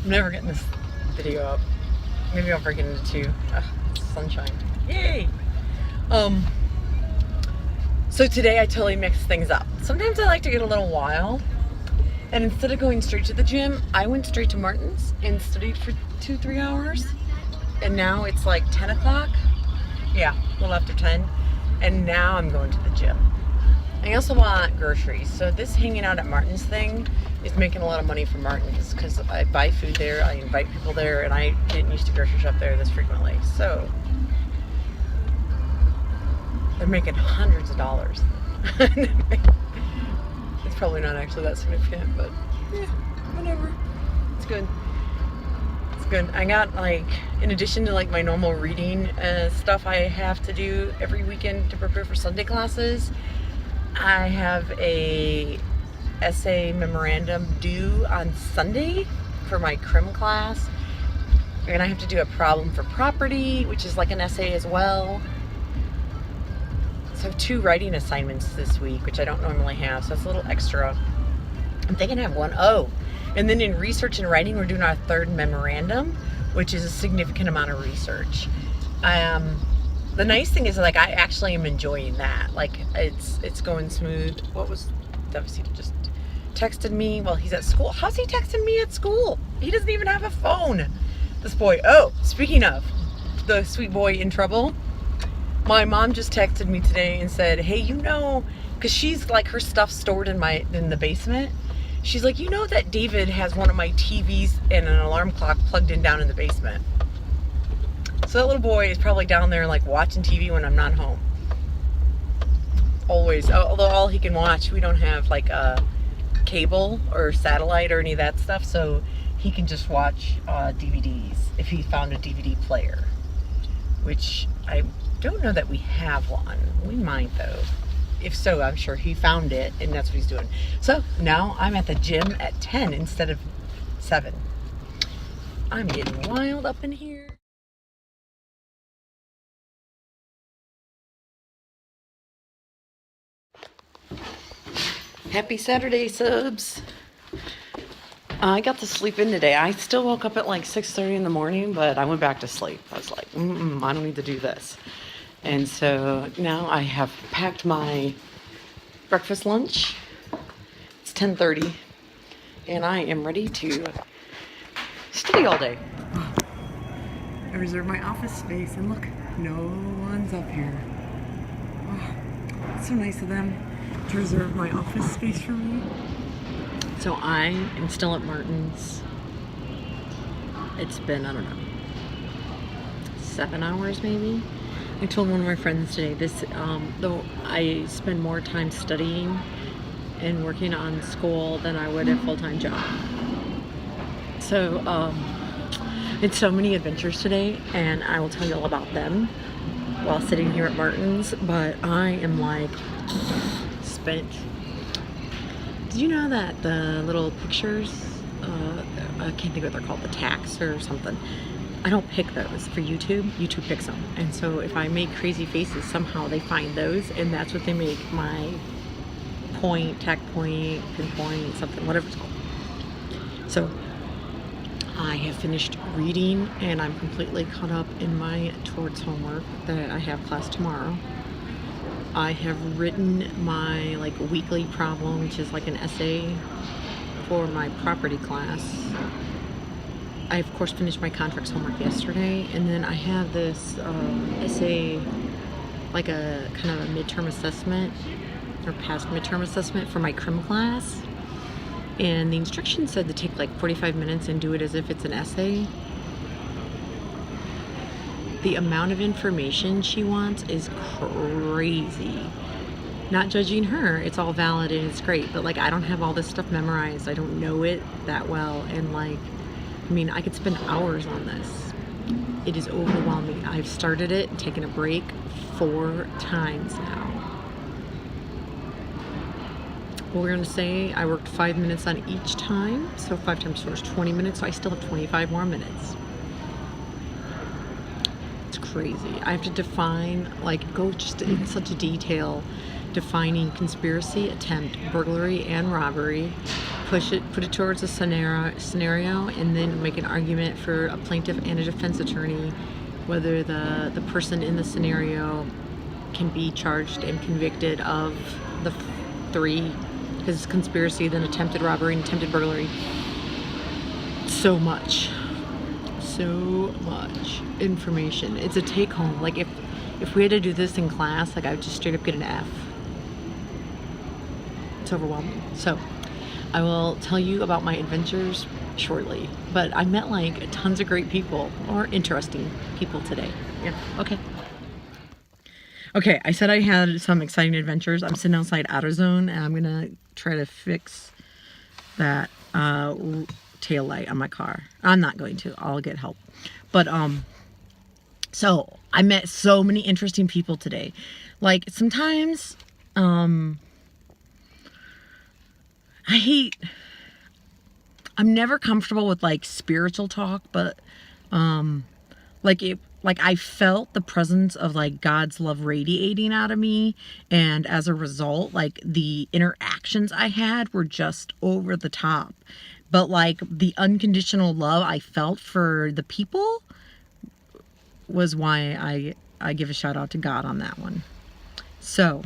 I'm never getting this video up. Maybe I'll break it into two. Ugh, sunshine. Yay! So today I totally mixed things up. Sometimes I like to get a little wild. And instead of going straight to the gym, I went straight to Martin's and studied for 2-3 hours. And now it's like 10 o'clock. Yeah, a little after 10. And now I'm going to the gym. I also want groceries. So this hanging out at Martin's thing is making a lot of money for Martin's because I buy food there, I invite people there, and I didn't used to grocery shop there this frequently. So they're making hundreds of dollars. It's probably not actually that significant, but yeah, whatever. It's good. It's good. I got, like, in addition to like my normal reading stuff I have to do every weekend to prepare for Sunday classes, I have a essay memorandum due on Sunday for my crim class, and I have to do a problem for property, which is like an essay as well. So I have 2 writing assignments this week, which I don't normally have, so it's a little extra. I'm thinking I have one. Oh, and then in research and writing, we're doing our 3rd memorandum, which is a significant amount of research. The nice thing is, like, I actually am enjoying that. Like, it's going smooth. What was Devastated just texted me while he's at school? How's he texting me at school? He doesn't even have a phone. This boy. Oh, speaking of the sweet boy in trouble, my mom just texted me today and said, hey, you know, because she's like, her stuff stored in the basement. She's like, you know that David has one of my TVs and an alarm clock plugged in down in the basement. So that little boy is probably down there like watching TV when I'm not home. Always. Although all he can watch, we don't have like a cable or satellite or any of that stuff, so he can just watch DVDs if he found a DVD player, which I don't know that we have one. We might though. If so, I'm sure he found it and that's what he's doing. So now I'm at the gym at 10 instead of 7. I'm getting wild up in here. Happy Saturday, subs. I got to sleep in today. I still woke up at like 6:30 in the morning, but I went back to sleep. I was like, I don't need to do this. And so now I have packed my breakfast lunch. It's 10:30, and I am ready to study all day. I reserved my office space, and look, no one's up here. Oh, it's so nice of them to reserve my office space for me. So I am still at Martin's. It's been, I don't know, 7 hours maybe. I told one of my friends today, though I spend more time studying and working on school than I would a full-time job. So it's so many adventures today, and I will tell you all about them while sitting here at Martin's, but I am like spent. Did you know that the little pictures, I can't think of what they're called, the tags or something, I don't pick those for YouTube. YouTube picks them. And so if I make crazy faces, somehow they find those, and that's what they make my point, tag point, pinpoint, something, whatever it's called. So I have finished reading, and I'm completely caught up in my towards homework that I have class tomorrow. I have written my like weekly problem, which is like an essay for my property class. I of course finished my contracts homework yesterday, and then I have this essay, like a kind of a midterm assessment or past midterm assessment for my crim class. And the instructions said to take like 45 minutes and do it as if it's an essay. The amount of information she wants is crazy. Not judging her, it's all valid and it's great, but like I don't have all this stuff memorized. I don't know it that well, and like, I mean, I could spend hours on this. It is overwhelming. I've started it and taken a break 4 times now. Well, we're gonna say I worked 5 minutes on each time, so 5 times 4 is 20 minutes, so I still have 25 more minutes. Crazy. I have to define, like, go just in such a detail, defining conspiracy, attempt, burglary, and robbery, put it towards a scenario, and then make an argument for a plaintiff and a defense attorney, whether the person in the scenario can be charged and convicted of the three, because it's conspiracy, then attempted robbery and attempted burglary. So much information. It's a take home. Like if we had to do this in class, like I would just straight up get an F. It's overwhelming. So I will tell you about my adventures shortly, but I met like tons of great people, or interesting people today. Yeah. Okay, I said I had some exciting adventures. I'm sitting outside AutoZone, and I'm gonna try to fix that tail light on my car. I'm not going to. I'll get help. But so I met so many interesting people today. Like sometimes I'm never comfortable with like spiritual talk, but like I felt the presence of like God's love radiating out of me, and as a result, like the interactions I had were just over the top. But like the unconditional love I felt for the people was why I give a shout out to God on that one. So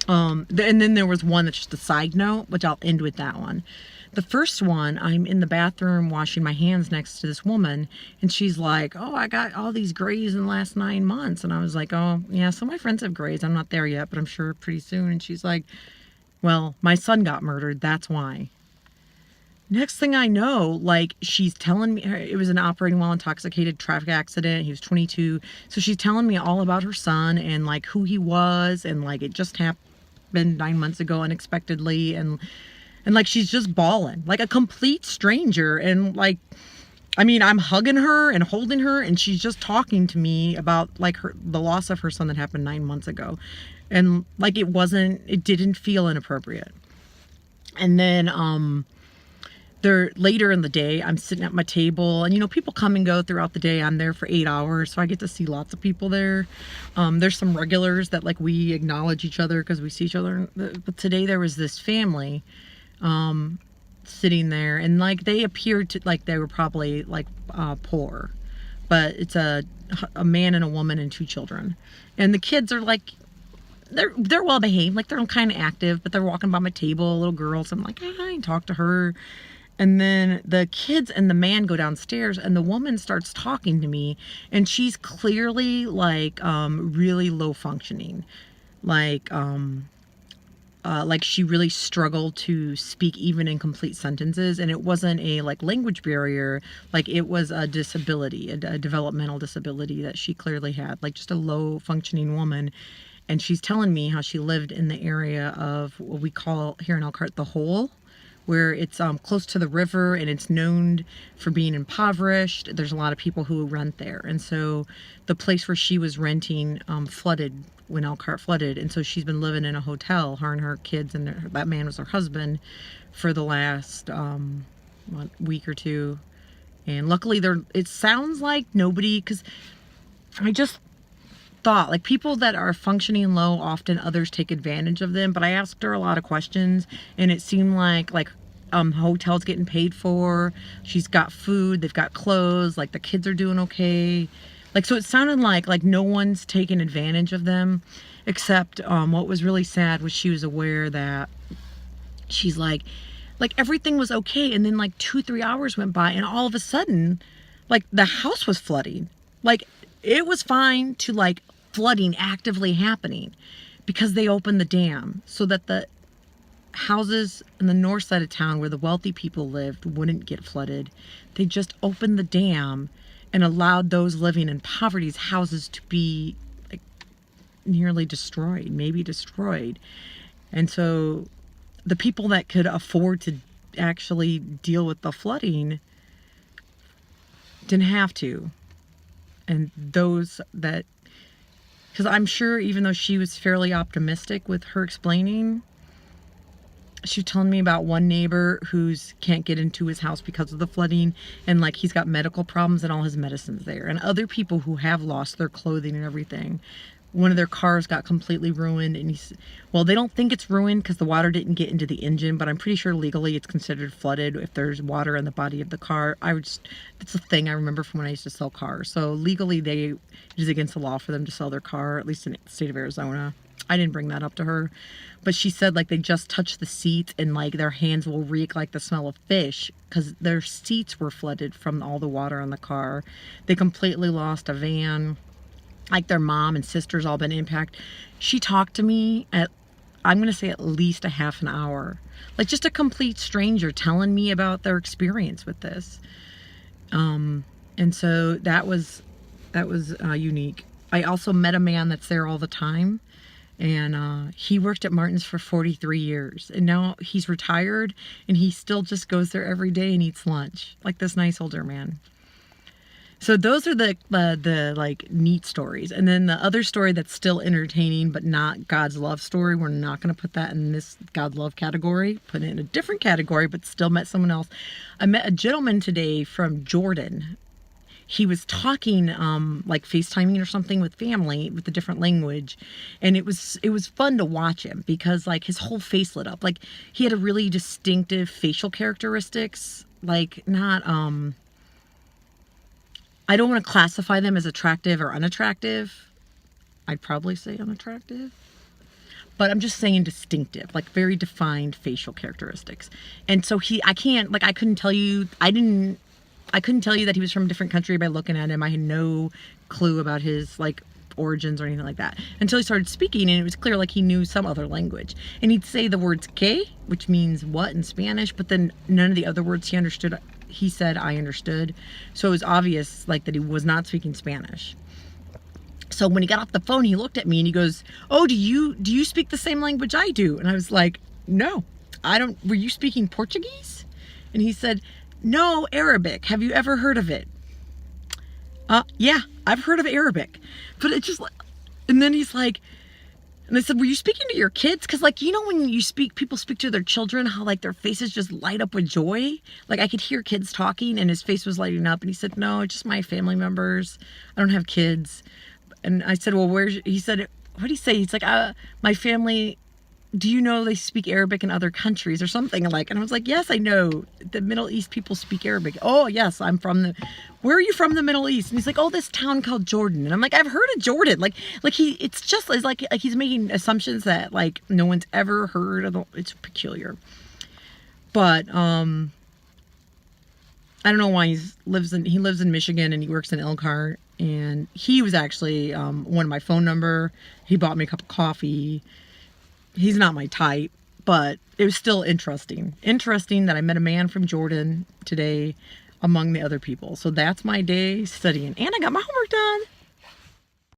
and then there was one that's just a side note, which I'll end with that one. The first one, I'm in the bathroom washing my hands next to this woman, and she's like, oh, I got all these grays in the last 9 months. And I was like, oh, yeah, some of my friends have grays. I'm not there yet, but I'm sure pretty soon. And she's like, well, my son got murdered. That's why. Next thing I know, like, she's telling me, it was an operating while intoxicated traffic accident. He was 22. So she's telling me all about her son and, like, who he was. And, like, it just happened 9 months ago unexpectedly. And like, she's just bawling like a complete stranger. And like, I mean, I'm hugging her and holding her, and she's just talking to me about like the loss of her son that happened 9 months ago. And like, it didn't feel inappropriate. And then, later in the day, I'm sitting at my table, and you know, people come and go throughout the day. I'm there for 8 hours, so I get to see lots of people there. There's some regulars that like we acknowledge each other because we see each other. But today there was this family sitting there, and like they appeared to like they were probably like poor, but it's a man and a woman and 2 children, and the kids are like they're well behaved, like they're kind of active, but they're walking by my table, little girls. I'm like, hi, and talk to her. And then the kids and the man go downstairs, and the woman starts talking to me, and she's clearly like really low functioning, like she really struggled to speak even in complete sentences. And it wasn't a like language barrier, like it was a disability, a developmental disability that she clearly had, like just a low functioning woman. And she's telling me how she lived in the area of what we call here in Elkhart the Hole, where it's close to the river, and it's known for being impoverished. There's a lot of people who rent there. And so the place where she was renting flooded when Elkhart flooded. And so she's been living in a hotel, her and her kids, and that man was her husband, for the last week or two. And luckily it sounds like nobody, because I just thought like people that are functioning low, often others take advantage of them. But I asked her a lot of questions, and it seemed like hotel's getting paid for, she's got food, they've got clothes, like the kids are doing okay. Like, so it sounded like no one's taking advantage of them, except what was really sad was she was aware that she's like everything was okay, and then like 2-3 hours went by, and all of a sudden like the house was flooding. Like it was fine to like flooding actively happening because they opened the dam so that the houses in the north side of town where the wealthy people lived wouldn't get flooded. They just opened the dam and allowed those living in poverty's houses to be like nearly destroyed, maybe destroyed. And so the people that could afford to actually deal with the flooding didn't have to. And those that, because I'm sure even though she was fairly optimistic with her explaining, she was telling me about one neighbor who's can't get into his house because of the flooding, and like he's got medical problems and all his medicine's there, and other people who have lost their clothing and everything. one of their cars got completely ruined, and well, they don't think it's ruined because the water didn't get into the engine, but I'm pretty sure legally it's considered flooded if there's water in the body of the car. It's a thing I remember from when I used to sell cars. So legally it is against the law for them to sell their car, at least in the state of Arizona. I didn't bring that up to her, but she said like they just touched the seats and like their hands will reek like the smell of fish because their seats were flooded from all the water on the car. They completely lost a van. Like their mom and sisters all been impacted. She talked to me I'm going to say at least a half an hour. Like just a complete stranger telling me about their experience with this. And so that was unique. I also met a man that's there all the time. And he worked at Martin's for 43 years. And now he's retired and he still just goes there every day and eats lunch. Like this nice older man. So those are the like neat stories. And then the other story that's still entertaining but not God's love story, we're not going to put that in this God love category, put it in a different category, but still met someone else. I met a gentleman today from Jordan. He was talking like FaceTiming or something with family with a different language, and it was fun to watch him because like his whole face lit up. Like he had a really distinctive facial characteristics, like not I don't want to classify them as attractive or unattractive. I'd probably say unattractive. But I'm just saying distinctive, like very defined facial characteristics. And so I couldn't tell you that he was from a different country by looking at him. I had no clue about his like origins or anything like that until he started speaking, and it was clear like he knew some other language. And he'd say the words "que," which means what in Spanish, but then none of the other words he understood. He said I understood. So it was obvious like that he was not speaking Spanish. So when he got off the phone, he looked at me and he goes, "Oh, do you speak the same language I do?" And I was like, "No, I don't. Were you speaking Portuguese?" And he said, "No, Arabic. Have you ever heard of it?" Yeah, I've heard of Arabic. But it just, and then he's like, and I said, "Were you speaking to your kids?" Because like, you know, when people speak to their children, how like their faces just light up with joy. Like I could hear kids talking and his face was lighting up. And he said, "No, just my family members. I don't have kids." And I said, "Well, he said, what did he say?" He's like, "My family, do you know they speak Arabic in other countries or something?" And I was like, "Yes, I know the Middle East people speak Arabic." "Oh, yes, where are you from the Middle East?" And he's like, "Oh, this town called Jordan." And I'm like, "I've heard of Jordan." It's like he's making assumptions that like no one's ever heard of. It's peculiar. But, I don't know why he lives in Michigan and he works in Elkhart. And he was actually, one of my phone number. He bought me a cup of coffee. He's not my type, but it was still interesting. Interesting that I met a man from Jordan today among the other people. So that's my day studying. And I got my homework done.